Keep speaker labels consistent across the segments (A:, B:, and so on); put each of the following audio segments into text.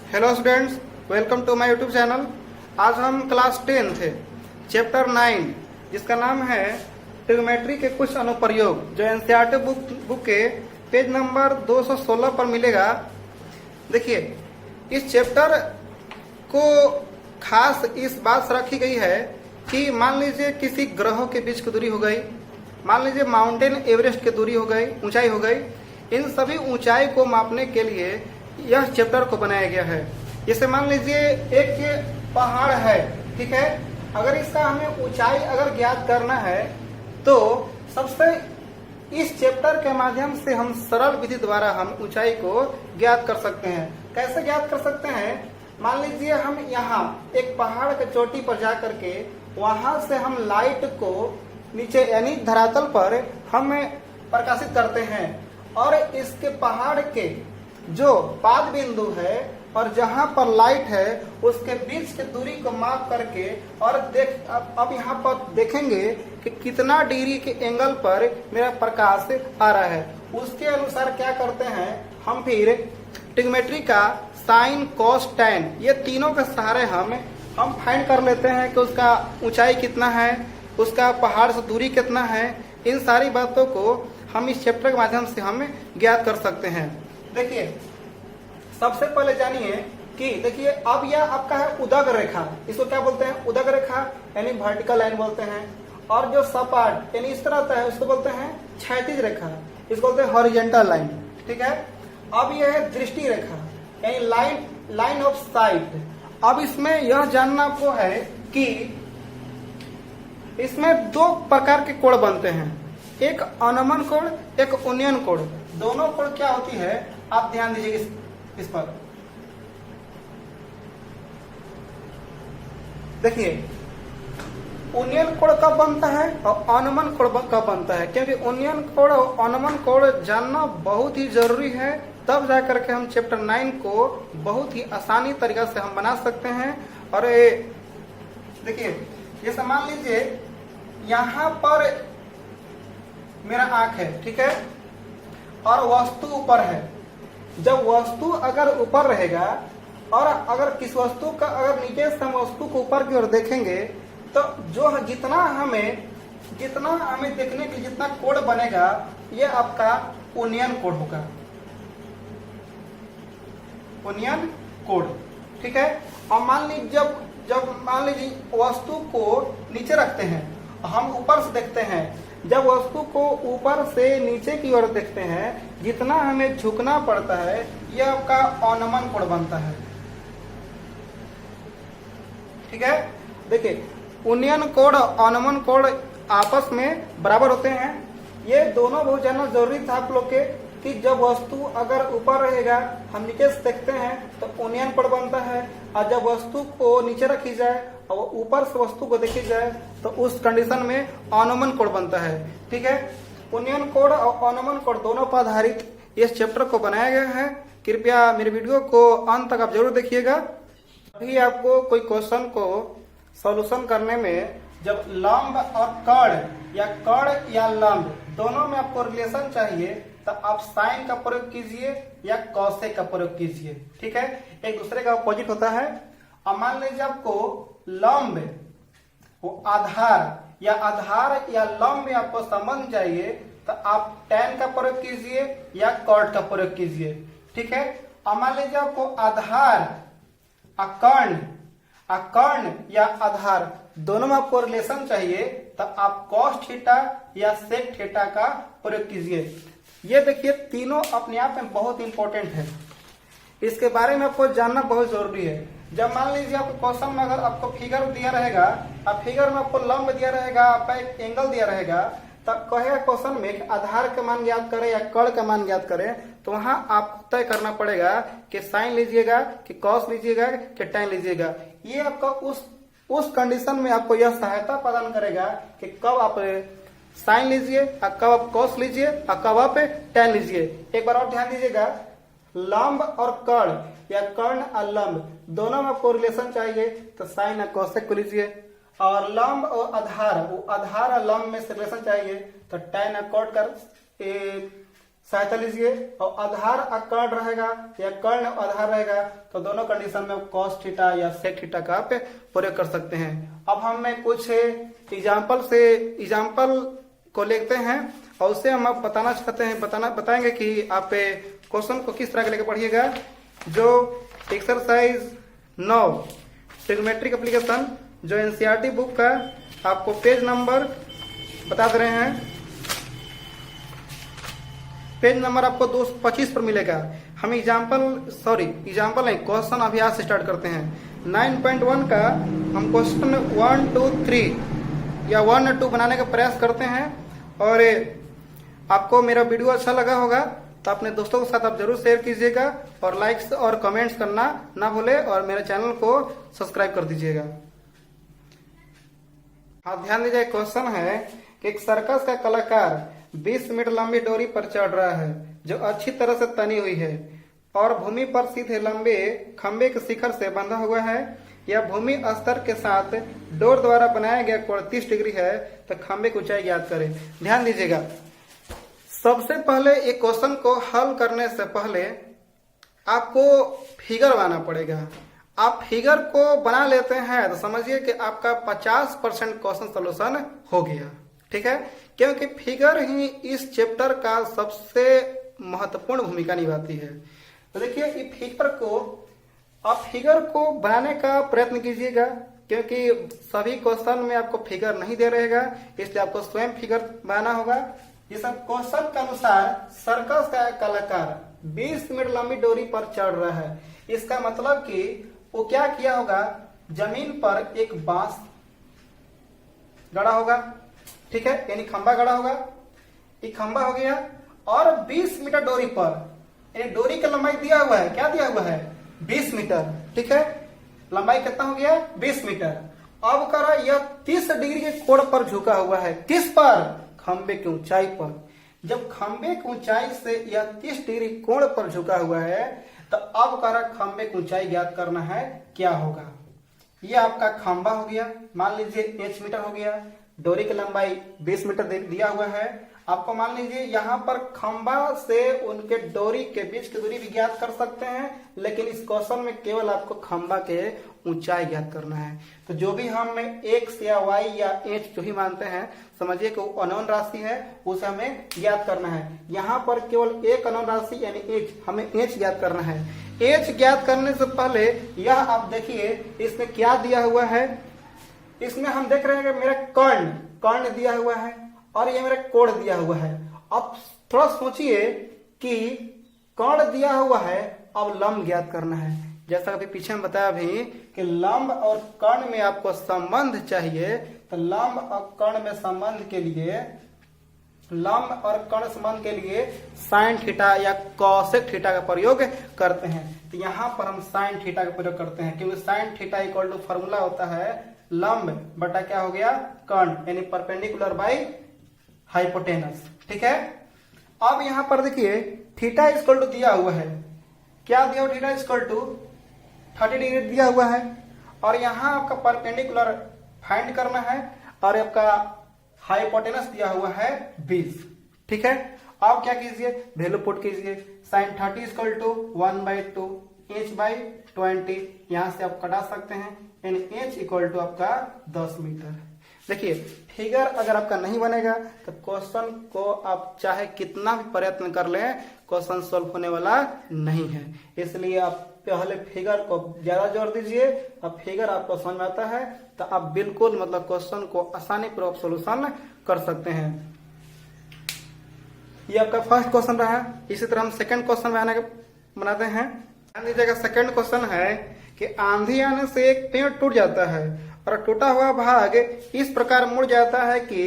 A: Hello students, welcome to my YouTube channel. आज हम class 10 थे चैप्टर 9 जिसका नाम है ट्रिग्नोमेट्री के कुछ अनुप्रयोग, जो एनसीईआरटी बुक के पेज नंबर 216 पर मिलेगा। देखिए, इस चैप्टर को खास इस बात से रखी गई है कि मान लीजिए किसी ग्रहों के बीच की दूरी हो गई, मान लीजिए माउंटेन एवरेस्ट की दूरी हो गई, ऊंचाई हो गई। इन सभी ऊंचाई को मापने के लिए यह चैप्टर को बनाया गया है। जैसे मान लीजिए एक पहाड़ है, ठीक है। अगर इसका हमें ऊंचाई अगर ज्ञात करना है तो सबसे इस चैप्टर के माध्यम से हम सरल विधि द्वारा हम ऊंचाई को ज्ञात कर सकते हैं। कैसे ज्ञात कर सकते हैं? मान लीजिए हम यहाँ एक पहाड़ के चोटी पर जा करके वहां से हम लाइट को नीचे यानी धरातल पर हम प्रकाशित करते हैं और इसके पहाड़ के जो पाद बिंदु है और जहां पर लाइट है उसके बीच की दूरी को माप करके और अब यहाँ पर देखेंगे कि कितना डिग्री के एंगल पर मेरा प्रकाश आ रहा है। उसके अनुसार क्या करते हैं हम, फिर ट्रिग्नोमेट्री का साइन, कॉस, टैन, ये तीनों के सहारे हम फाइंड कर लेते हैं कि उसका ऊंचाई कितना है, उसका पहाड़ से दूरी कितना है। इन सारी बातों को हम इस चैप्टर के माध्यम से हम ज्ञात कर सकते हैं। देखिए, सबसे पहले जानिए कि देखिए अब यह आपका है उदग रेखा। इसको क्या बोलते हैं? उदग रेखा यानी वर्टिकल लाइन बोलते हैं। और जो सपाट यानी इस तरह होता है उसको बोलते हैं क्षैतिज रेखा, इसको बोलते हैं हॉरिजॉन्टल लाइन, ठीक है। अब यह है दृष्टि रेखा यानी लाइन ऑफ साइट। अब इसमें यह जानना आपको है कि इसमें दो प्रकार के कोण बनते हैं, एक अनमन कोण, एक उन्नयन कोण। दोनों कोण क्या होती है आप ध्यान दीजिए इस पर। देखिए, उन्नयन कोण कब बनता है और अनमन कोण कब बनता है, क्योंकि उन्नयन कोण और अनमन कोण जानना बहुत ही जरूरी है। तब जाकर के हम चैप्टर 9 को बहुत ही आसानी तरीका से हम बना सकते हैं। और देखिए, जैसे मान लीजिए यहाँ पर मेरा आंख है, ठीक है, और वस्तु ऊपर है। जब वस्तु अगर ऊपर रहेगा और अगर किस वस्तु का अगर नीचे से हम वस्तु को ऊपर की ओर देखेंगे तो जो जितना हमें देखने के जितना कोण बनेगा ये आपका उन्नयन कोण होगा, उन्नयन कोण, ठीक है। और मान लीजिए जब मान लीजिए वस्तु को नीचे रखते हैं, हम ऊपर से देखते हैं, जब वस्तु को ऊपर से नीचे की ओर देखते हैं जितना हमें झुकना पड़ता है यह आपका अनमन कोण बनता है, ठीक है। देखिए, उन्नयन कोण और अनमन कोण आपस में बराबर होते हैं। ये दोनों बहुत जानना जरूरी था आप लोग के कि जब वस्तु अगर ऊपर रहेगा हम नीचे से देखते हैं तो उन्नयन कोण बनता है, और जब वस्तु को नीचे रखी जाए और ऊपर से वस्तु को देखी जाए तो उस कंडीशन में अनमन कोण बनता है, ठीक है। उन्नयन कोण और अनमन कोण दोनों पर आधारित इस चैप्टर को बनाया गया है। कृपया मेरे वीडियो को अंत तक आप जरूर देखिएगा। अभी आपको कोई क्वेश्चन को सॉल्यूशन करने में जब लंब और कर्ण या लंब दोनों में आपको रिलेशन चाहिए तो आप साइन का प्रयोग कीजिए या कॉसेक का प्रयोग कीजिए, ठीक है। एक दूसरे का अपोजिट होता है। और मान लीजिए आपको लंब वो आधार या लंब में आपको संबंध चाहिए तो आप टैन का प्रयोग कीजिए या कॉट का प्रयोग कीजिए, ठीक है। और मान लीजिए आपको आधार कर्ण या आधार दोनों में आपको रिलेशन चाहिए तो आप कॉस थीटा या सेक थीटा का प्रयोग कीजिए। ये देखिए, तीनों अपने आप में बहुत इंपॉर्टेंट है, इसके बारे में आपको जानना बहुत जरूरी है। जब मान लीजिए आपको क्वेश्चन में अगर आपको फिगर दिया रहेगा और फिगर में आपको लंब दिया रहेगा, आपका एक एंगल दिया रहेगा, तब कहेगा क्वेश्चन में आधार का मान ज्ञात करें या कर्ण का मान ज्ञात करें, तो वहां आप तय करना पड़ेगा कि साइन लीजिएगा कि कॉस लीजिएगा कि टैन लीजिएगा। ये आपका उस कंडीशन में आपको यह सहायता प्रदान करेगा कि कब आप साइन लीजिए और कब आप कॉस लीजिए और कब आप टैन लीजिए। एक बार और ध्यान दीजिएगा, लंब और कर्ण या कर्ण और लंब दोनों में आपको रिलेशन चाहिए तो साइन और कॉसेक को लीजिए, और लंब और आधार और लंब में से रिलेशन चाहिए तो टैन और कॉट का सहायता लीजिए, और आधार कर्ण रहेगा या कर्ण आधार रहेगा तो दोनों कंडीशन में कॉस थीटा या सेक थीटा का आप प्रयोग कर सकते हैं। अब हमें कुछ एग्जाम्पल को लेते हैं और उससे हम आप बताना चाहते हैं, बताएंगे कि आप क्वेश्चन को किस तरह के लेकर पढ़िएगा। जो एक्सरसाइज 9 ट्रिग्नोमेट्रिक एप्लीकेशन जो एनसीईआरटी बुक का आपको पेज नंबर बता दे रहे हैं। पेज नंबर आपको 225 पर मिलेगा। हम एग्जाम्पल नहीं, क्वेश्चन अभी आज से स्टार्ट करते हैं। 9.1 का हम क्वेश्चन 1, 2, 3 या 1 और 2 बनाने का प्रयास करते हैं। और आपको मेरा वीडियो अच्छा लगा होगा तो अपने दोस्तों के साथ आप जरूर शेयर कीजिएगा और लाइक्स और कमेंट्स करना ना भूले और मेरे चैनल को सब्सक्राइब कर दीजिएगा। हाँ, ध्यान दीजिए, क्वेश्चन है कि एक सर्कस का कलाकार 20 मीटर लंबी डोरी पर चढ़ रहा है जो अच्छी तरह से तनी हुई है और भूमि पर सीधे लंबे खंबे के शिखर से बंधा हुआ है। यह भूमि स्तर के साथ डोर द्वारा बनाया गया कोण 30 डिग्री है, तो खंबे की ऊंचाई ज्ञात करें। ध्यान दीजिएगा, सबसे पहले एक क्वेश्चन को हल करने से पहले आपको फिगर बनाना पड़ेगा। आप फिगर को बना लेते हैं तो समझिए कि आपका 50% क्वेश्चन सोल्यूशन हो गया। ठीक है, क्योंकि फिगर ही इस चैप्टर का सबसे महत्वपूर्ण भूमिका निभाती है। तो देखिए, ये फिगर को बनाने का प्रयत्न कीजिएगा, क्योंकि सभी क्वेश्चन में आपको फिगर नहीं दे रहेगा, इसलिए आपको स्वयं फिगर बनाना होगा। इस क्वेश्चन के अनुसार सर्कस का कलाकार 20 मीटर लंबी डोरी पर चढ़ रहा है। इसका मतलब कि वो क्या किया होगा, जमीन पर एक बांस गड़ा होगा। ठीक है, यानी खंबा गड़ा होगा। एक खंबा हो गया और 20 मीटर डोरी पर, यानी डोरी की लंबाई दिया हुआ है, क्या दिया हुआ है, 20 मीटर। ठीक है, लंबाई कितना हो गया, 20 मीटर। अब करा यह 30 डिग्री के कोण पर झुका हुआ है। किस पर, खंबे की ऊंचाई पर। जब खंबे की ऊंचाई से यह 30 डिग्री कोण पर झुका हुआ है तो अब करा खंबे की ऊंचाई ज्ञात करना है, क्या होगा। यह आपका खंबा हो गया, मान लीजिए h मीटर हो गया, डोरी की लंबाई 20 मीटर दिया हुआ है। आपको मान लीजिए यहाँ पर खंबा से उनके डोरी के बीच की दूरी भी ज्ञात कर सकते हैं, लेकिन इस क्वेश्चन में केवल आपको खंबा के ऊंचाई ज्ञात करना है। तो जो भी हम x या y या h जो ही मानते हैं, समझिए कि वो अननोन राशि है, उसे हमें ज्ञात करना है। यहाँ पर केवल एक अननोन राशि यानी h, हमें h ज्ञात करना है। h ज्ञात करने से पहले यह आप देखिए इसमें क्या दिया हुआ है। इसमें हम देख रहे हैं कि मेरा कर्ण दिया हुआ है और ये मेरा कोण दिया हुआ है। अब थोड़ा सोचिए कि कर्ण दिया हुआ है, अब लंब ज्ञात करना है। जैसा अभी पीछे में बताया भी कि लंब और कर्ण में आपको संबंध चाहिए, तो लंब और कर्ण में संबंध के लिए, लंब और कर्ण संबंध के लिए साइन थीटा या कॉसेक थीटा का प्रयोग करते हैं। तो यहाँ पर हम साइन थीटा का प्रयोग करते हैं, क्योंकि sine theta equal to formula होता है लंब बटा क्या हो गया, कर्ण, यानी परपेंडिकुलर बाई हाइपोटेनस। ठीक है, अब यहां पर देखिए थीटा इक्वल टू दिया हुआ है, क्या दिया हुआ, थीटा इक्वल टू 30 डिग्री दिया हुआ है और यहां आपका परपेंडिकुलर फाइंड करना है और आपका हाइपोटेनस दिया हुआ है 20। ठीक है, अब क्या कीजिए, वैल्यू पुट कीजिए। साइन 30 इक्वल टू 1/2 h/20, यहां से आप कटा सकते हैं, यानी h इक्वल टू आपका 10 मीटर। देखिए, फिगर अगर आपका नहीं बनेगा तो क्वेश्चन को आप चाहे कितना भी प्रयत्न कर लें, क्वेश्चन सोल्व होने वाला नहीं है। इसलिए आप पहले फिगर को ज्यादा जोर दीजिए। अब फिगर आपको समझ में आता है तो आप बिल्कुल मतलब क्वेश्चन को आसानी पूर्वक सोल्यूशन कर सकते हैं। ये आपका फर्स्ट क्वेश्चन रहा। इसी तरह हम सेकंड क्वेश्चन बनाते हैं। ध्यान दीजिएगा, सेकंड क्वेश्चन है कि आंधी आने से एक पेड़ टूट जाता है और टूटा हुआ भाग इस प्रकार मुड़ जाता है कि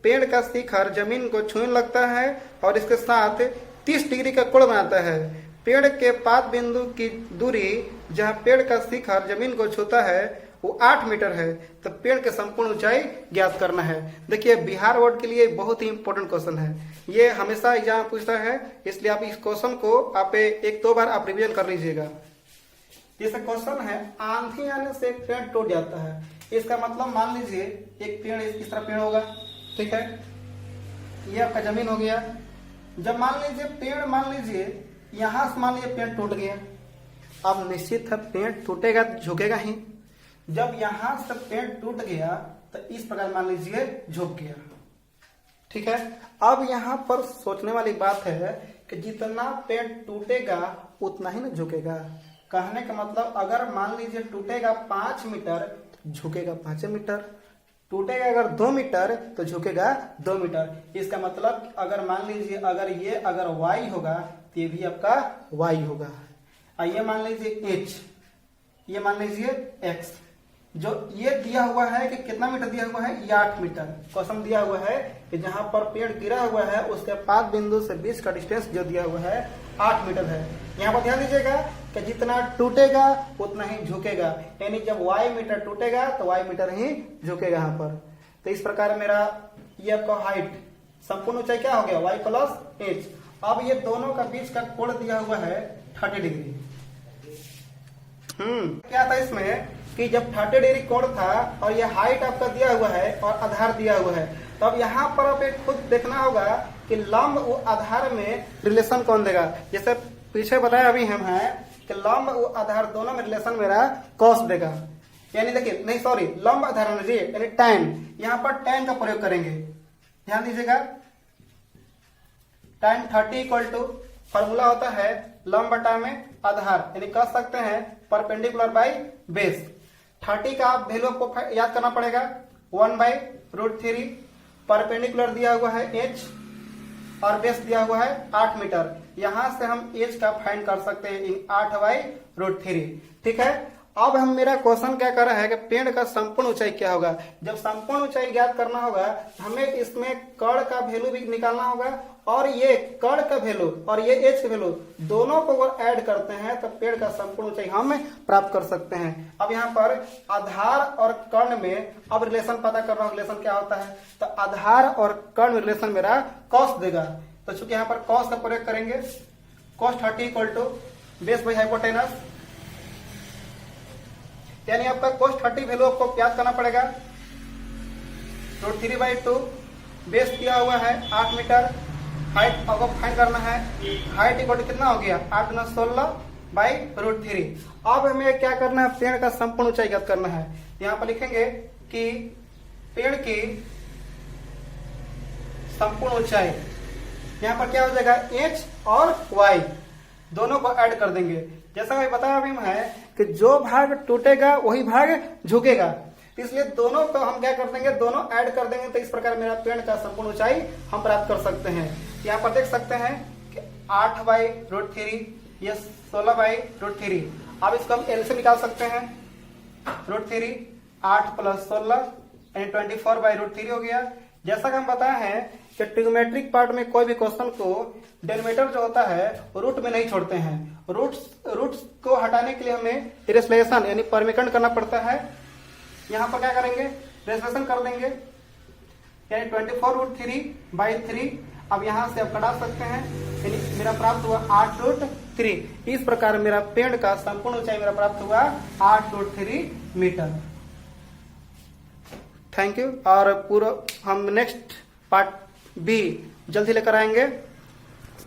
A: पेड़ का शिखर जमीन को छूने लगता है और इसके साथ 30 डिग्री का कोण बनाता है। पेड़ के पाद बिंदु की दूरी जहां पेड़ का शिखर जमीन को छूता है वो 8 मीटर है, तो पेड़ के संपूर्ण ऊंचाई ज्ञात करना है। देखिए, बिहार बोर्ड के लिए बहुत ही इंपॉर्टेंट क्वेश्चन है, ये हमेशा एग्जाम पूछता है, इसलिए आप इस क्वेश्चन को आप 1-2 बार आप रिवीजन कर लीजिएगा। जैसे क्वेश्चन है, आंधी आने से एक पेड़ टूट जाता है, इसका मतलब मान लीजिए एक पेड़ इस तरह पेड़ होगा। ठीक है, ये आपका जमीन हो गया, जब मान लीजिए पेड़, मान लीजिए यहां से मान लीजिए पेड़ टूट गया, अब निश्चित है पेड़ टूटेगा तो झुकेगा ही। जब यहां से पेड़ टूट गया तो इस प्रकार मान लीजिए झुक गया। ठीक है, अब यहां पर सोचने वाली बात है कि जितना पेड़ टूटेगा उतना ही ना झुकेगा। कहने का मतलब अगर मान लीजिए टूटेगा 5 मीटर झुकेगा 5 मीटर, टूटेगा अगर 2 मीटर तो झुकेगा 2 मीटर। इसका मतलब अगर मान लीजिए अगर ये अगर y होगा तो ये भी आपका y होगा। ये मान लीजिए h, ये मान लीजिए x। जो ये दिया हुआ है कि कितना मीटर दिया हुआ है, ये 8 मीटर क्वेश्चन दिया हुआ है कि जहां पर पेड़ गिरा हुआ है उसके 5 बिंदु से बीच का डिस्टेंस जो दिया हुआ है 8 मीटर है। यहाँ पर ध्यान दीजिएगा कि जितना टूटेगा उतना ही झुकेगा, यानी जब y मीटर टूटेगा तो y मीटर ही झुकेगा यहाँ पर। तो इस प्रकार मेरा ये आपका हाइट संपूर्ण ऊंचाई क्या हो गया, y प्लस h। अब ये दोनों का बीच का कोण दिया हुआ है 30 डिग्री। क्या था इसमें कि जब 30 डिग्री कोण था और ये हाइट आपका दिया हुआ है और आधार दिया हुआ है, तो अब यहाँ पर आप खुद देखना होगा कि लंब व आधार में रिलेशन कौन देगा। जैसे पीछे बताया अभी हम है कि लंब व आधार दोनों में रिलेशन मेरा कॉस देगा, यानी देखिए नहीं सॉरी लंब आधार यानी tan, यहाँ पर tan का प्रयोग करेंगे। ध्यान दीजिएगा tan 30 इक्वल टू फॉर्मूला होता है लंब बटा में आधार, यानी कह सकते हैं परपेंडिकुलर बाई बेस। 30 का आप वैल्यू आपको याद करना पड़ेगा 1/√3। परपेंडिकुलर दिया हुआ है h और बेस दिया हुआ है 8 मीटर। यहां से हम h का फाइंड कर सकते हैं इन 8/√3। ठीक है, अब हम मेरा क्वेश्चन क्या कर रहा है कि पेड़ का संपूर्ण ऊंचाई क्या होगा। जब संपूर्ण ऊंचाई ज्ञात करना होगा हमें इसमें कर्ण का वैल्यू भी निकालना होगा और ये कर्ण का वैल्यू और ये h का वैल्यू दोनों को अगर ऐड करते हैं तो पेड़ का संपूर्ण ऊंचाई हम प्राप्त कर सकते हैं। अब यहाँ पर आधार और कर्ण में अब रिलेशन पता करना होगा, रिलेशन क्या होता है। तो आधार और कर्ण में रिलेशन मेरा कॉस देगा, तो चूंकि यहाँ पर कॉस का प्रयोग करेंगे cos 30 equal to base by hypotenuse, यानी आपका cos 30 वैल्यू आपको याद करना पड़ेगा √3/2। बेस दिया हुआ है 8 मीटर, हाइट आपको फाइंड करना है। हाइट इक्वल टू कितना हो गया 8 × 16/√3। अब हमें क्या करना है, पेड़ का संपूर्ण ऊंचाई ज्ञात करना है। यहाँ पर लिखेंगे कि पेड़ की संपूर्ण ऊंचाई, यहाँ पर क्या हो जाएगा h और y दोनों को ऐड कर देंगे। जैसा मैं बताया अभी है कि जो भाग टूटेगा वही भाग झुकेगा, इसलिए दोनों को हम क्या कर देंगे, दोनों ऐड कर देंगे। तो इस प्रकार मेरा पेड़ का संपूर्ण ऊंचाई हम प्राप्त कर सकते हैं। यहाँ पर देख सकते हैं कि 8/√3 ये 16/√3। अब इसको हम एलसीएम निकाल सकते हैं। √3 8 + 16 यानी 24/√3 हो गया। जैसा कि हम बताए हैं कि ट्रिग्नोमेट्रिक पार्ट में कोई भी क्वेश्चन को डेनोमिनेटर जो होता है रूट में नहीं छोड़ते हैं। रूट्स को हटाने के लिए हमें इरेस्लेशन यानी परमीकरण करना पड़ता है। यहाँ पर क्या करेंगे, रेसलेशन कर देंगे, यानी 24√3/3। अब यहाँ से आप कटा सकते हैं, यानी मेरा प्राप्त हुआ 8√3। इस प्रकार मेरा पेड़ का संपूर्ण ऊंचाई मेरा प्राप्त हुआ 8√3 मीटर। Thank you. और पूरा हम नेक्स्ट पार्ट बी जल्दी लेकर आएंगे।